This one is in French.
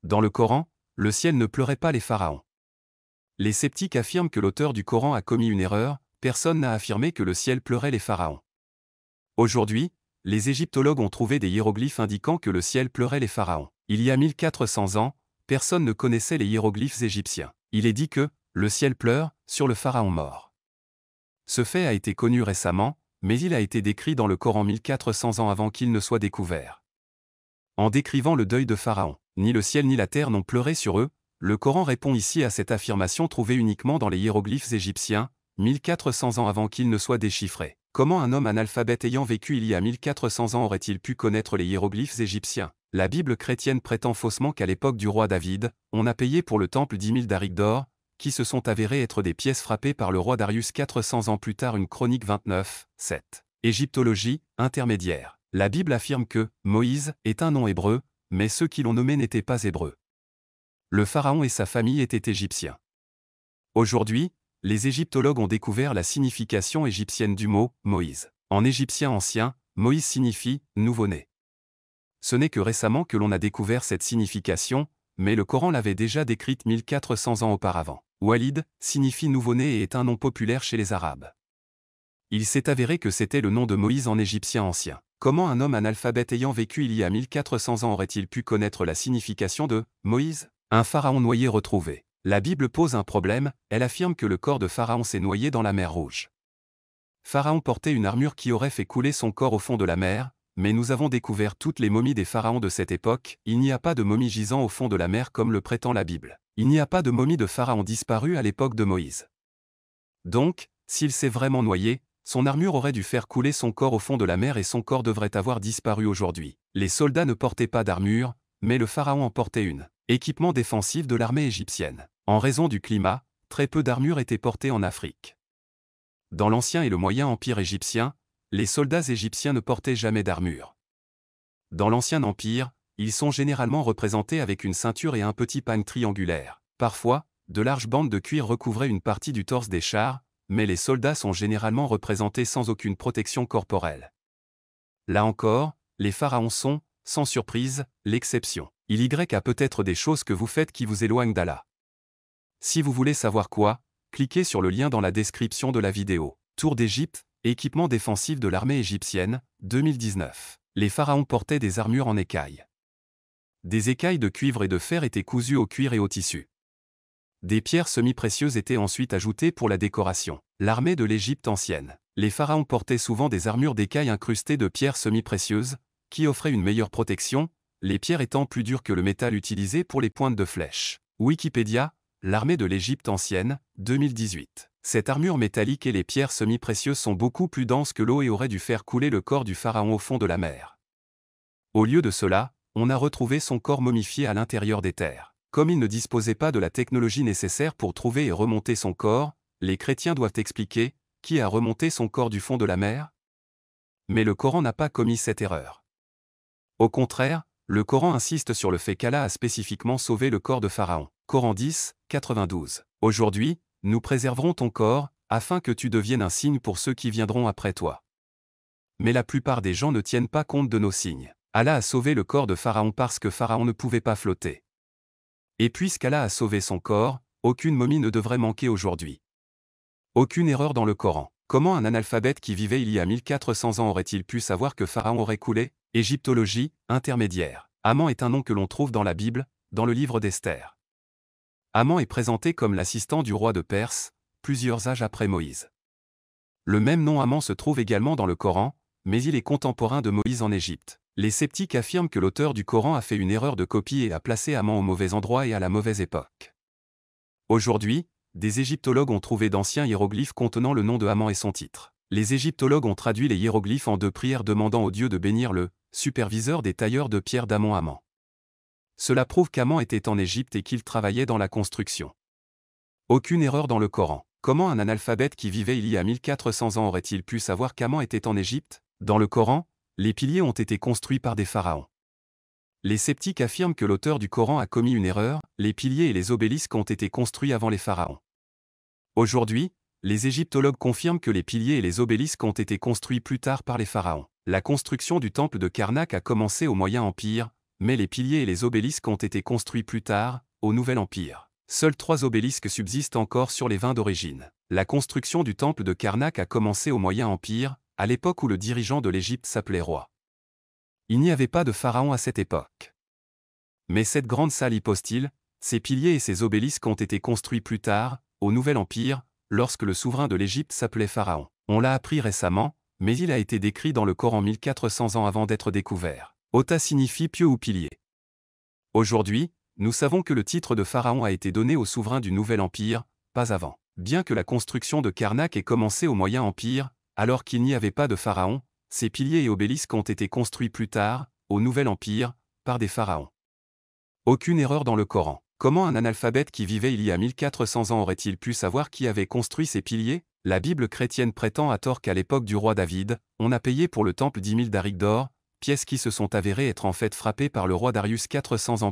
Dans le Coran, le ciel ne pleurait pas les pharaons. Les sceptiques affirment que l'auteur du Coran a commis une erreur, personne n'a affirmé que le ciel pleurait les pharaons. Aujourd'hui, les égyptologues ont trouvé des hiéroglyphes indiquant que le ciel pleurait les pharaons. Il y a 1400 ans, personne ne connaissait les hiéroglyphes égyptiens. Il est dit que « le ciel pleure » sur le pharaon mort. Ce fait a été connu récemment, mais il a été décrit dans le Coran 1400 ans avant qu'il ne soit découvert. En décrivant le deuil de Pharaon, ni le ciel ni la terre n'ont pleuré sur eux, le Coran répond ici à cette affirmation trouvée uniquement dans les hiéroglyphes égyptiens, 1400 ans avant qu'ils ne soient déchiffrés. Comment un homme analphabète ayant vécu il y a 1400 ans aurait-il pu connaître les hiéroglyphes égyptiens? La Bible chrétienne prétend faussement qu'à l'époque du roi David, on a payé pour le temple 10 000 darics d'or, qui se sont avérés être des pièces frappées par le roi Darius 400 ans plus tard. Une chronique 29, 7. Égyptologie, intermédiaire. La Bible affirme que Moïse est un nom hébreu, mais ceux qui l'ont nommé n'étaient pas hébreux. Le pharaon et sa famille étaient égyptiens. Aujourd'hui, les égyptologues ont découvert la signification égyptienne du mot « Moïse ». En égyptien ancien, Moïse signifie « nouveau-né ». Ce n'est que récemment que l'on a découvert cette signification, mais le Coran l'avait déjà décrite 1400 ans auparavant. Walid signifie nouveau-né et est un nom populaire chez les Arabes. Il s'est avéré que c'était le nom de Moïse en égyptien ancien. Comment un homme analphabète ayant vécu il y a 1400 ans aurait-il pu connaître la signification de « Moïse » ? Un pharaon noyé retrouvé. La Bible pose un problème, elle affirme que le corps de Pharaon s'est noyé dans la mer Rouge. Pharaon portait une armure qui aurait fait couler son corps au fond de la mer, mais nous avons découvert toutes les momies des pharaons de cette époque, il n'y a pas de momie gisant au fond de la mer comme le prétend la Bible. Il n'y a pas de momie de pharaon disparue à l'époque de Moïse. Donc, s'il s'est vraiment noyé, son armure aurait dû faire couler son corps au fond de la mer et son corps devrait avoir disparu aujourd'hui. Les soldats ne portaient pas d'armure, mais le pharaon en portait une. Équipement défensif de l'armée égyptienne. En raison du climat, très peu d'armure était portée en Afrique. Dans l'Ancien et le Moyen Empire égyptien, les soldats égyptiens ne portaient jamais d'armure. Dans l'Ancien Empire, ils sont généralement représentés avec une ceinture et un petit pagne triangulaire. Parfois, de larges bandes de cuir recouvraient une partie du torse des chars, mais les soldats sont généralement représentés sans aucune protection corporelle. Là encore, les pharaons sont, sans surprise, l'exception. Il y a peut-être des choses que vous faites qui vous éloignent d'Allah. Si vous voulez savoir quoi, cliquez sur le lien dans la description de la vidéo. Tour d'Égypte, équipement défensif de l'armée égyptienne, 2019. Les pharaons portaient des armures en écailles. Des écailles de cuivre et de fer étaient cousues au cuir et au tissu. Des pierres semi-précieuses étaient ensuite ajoutées pour la décoration. L'armée de l'Égypte ancienne. Les pharaons portaient souvent des armures d'écailles incrustées de pierres semi-précieuses, qui offraient une meilleure protection, les pierres étant plus dures que le métal utilisé pour les pointes de flèches. Wikipédia, l'armée de l'Égypte ancienne, 2018. Cette armure métallique et les pierres semi-précieuses sont beaucoup plus denses que l'eau et auraient dû faire couler le corps du pharaon au fond de la mer. Au lieu de cela, on a retrouvé son corps momifié à l'intérieur des terres. Comme il ne disposait pas de la technologie nécessaire pour trouver et remonter son corps, les chrétiens doivent expliquer qui a remonté son corps du fond de la mer. Mais le Coran n'a pas commis cette erreur. Au contraire, le Coran insiste sur le fait qu'Allah a spécifiquement sauvé le corps de Pharaon. Coran 10, 92. Aujourd'hui, nous préserverons ton corps, afin que tu deviennes un signe pour ceux qui viendront après toi. Mais la plupart des gens ne tiennent pas compte de nos signes. Allah a sauvé le corps de Pharaon parce que Pharaon ne pouvait pas flotter. Et puisqu'Allah a sauvé son corps, aucune momie ne devrait manquer aujourd'hui. Aucune erreur dans le Coran. Comment un analphabète qui vivait il y a 1400 ans aurait-il pu savoir que Pharaon aurait coulé? Égyptologie, intermédiaire. Haman est un nom que l'on trouve dans la Bible, dans le livre d'Esther. Haman est présenté comme l'assistant du roi de Perse, plusieurs âges après Moïse. Le même nom Haman se trouve également dans le Coran, mais il est contemporain de Moïse en Égypte. Les sceptiques affirment que l'auteur du Coran a fait une erreur de copie et a placé Haman au mauvais endroit et à la mauvaise époque. Aujourd'hui, des égyptologues ont trouvé d'anciens hiéroglyphes contenant le nom de Haman et son titre. Les égyptologues ont traduit les hiéroglyphes en 2 prières demandant au dieu de bénir le superviseur des tailleurs de pierre d'Amon-Haman. Cela prouve qu'Haman était en Égypte et qu'il travaillait dans la construction. Aucune erreur dans le Coran. Comment un analphabète qui vivait il y a 1400 ans aurait-il pu savoir qu'Haman était en Égypte? Dans le Coran, les piliers ont été construits par des pharaons. Les sceptiques affirment que l'auteur du Coran a commis une erreur, les piliers et les obélisques ont été construits avant les pharaons. Aujourd'hui, les égyptologues confirment que les piliers et les obélisques ont été construits plus tard par les pharaons. La construction du temple de Karnak a commencé au Moyen Empire, mais les piliers et les obélisques ont été construits plus tard, au Nouvel Empire. Seuls 3 obélisques subsistent encore sur les 20 d'origine. La construction du temple de Karnak a commencé au Moyen Empire, à l'époque où le dirigeant de l'Égypte s'appelait roi. Il n'y avait pas de pharaon à cette époque. Mais cette grande salle hypostyle, ses piliers et ses obélisques ont été construits plus tard, au Nouvel Empire, lorsque le souverain de l'Égypte s'appelait Pharaon. On l'a appris récemment, mais il a été décrit dans le Coran 1400 ans avant d'être découvert. Ota signifie pieu ou pilier. Aujourd'hui, nous savons que le titre de pharaon a été donné au souverain du Nouvel Empire, pas avant. Bien que la construction de Karnak ait commencé au Moyen Empire, alors qu'il n'y avait pas de pharaon, ces piliers et obélisques ont été construits plus tard, au Nouvel Empire, par des pharaons. Aucune erreur dans le Coran. Comment un analphabète qui vivait il y a 1400 ans aurait-il pu savoir qui avait construit ces piliers? La Bible chrétienne prétend à tort qu'à l'époque du roi David, on a payé pour le temple 10 000 darics d'or, pièces qui se sont avérées être en fait frappées par le roi Darius 400 ans